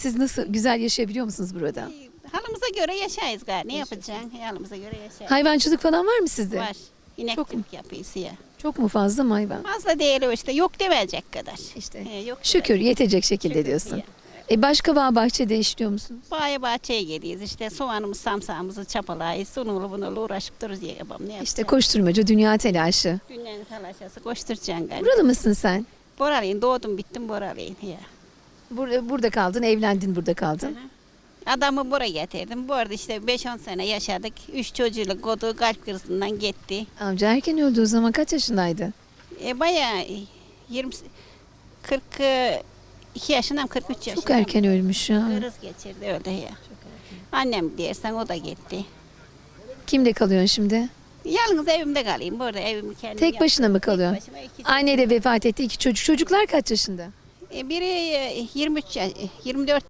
Siz nasıl güzel yaşayabiliyor musunuz burada? Halımıza göre yaşayız gari. Ne yapacaksın? Halımıza göre yaşayız. Hayvancılık falan var mı sizde? Var. Çok mu? İnekçilik yapıyoruz ya. Çok mu fazla mı hayvan? Fazla değil o işte. Yok demeyecek kadar. İşte Yok şükür demeyecek. yetecek şekilde Şükür diyorsun. ya. Başka bağ bahçede işliyor musunuz? Bağa bahçeye geliyoruz. İşte soğanımız, samsağımızı çapalayız. Sunulu bunulu uğraşıp dururuz ya babam. Ne İşte yapacağız? koşturmaca, dünya telaşı. Dünyanın talaşası koşturacaksın gari. Buralı mısın sen? Boralıyım. Doğdum bittim Boralıyım ya. Burada kaldın, evlendin, burada kaldın. Adamı buraya getirdim. Bu arada işte 5-10 sene yaşadık. 3 çocuğuyla kodu kalp krizinden gitti. Amca erken öldü o zaman kaç yaşındaydı? Bayağı 42 yaşından 43 yaşında. Çok erken ölmüş ya. Kriz geçirdi öyle ya. Annem dersen o da gitti. Kimde kalıyorsun şimdi? Yalnız evimde kalayım. Burada evimi kendim Tek başına mı yaptım. Tek kalıyorsun? başıma iki Anne de vefat etti, iki çocuk. Çocuklar kaç yaşında? Biri 23 24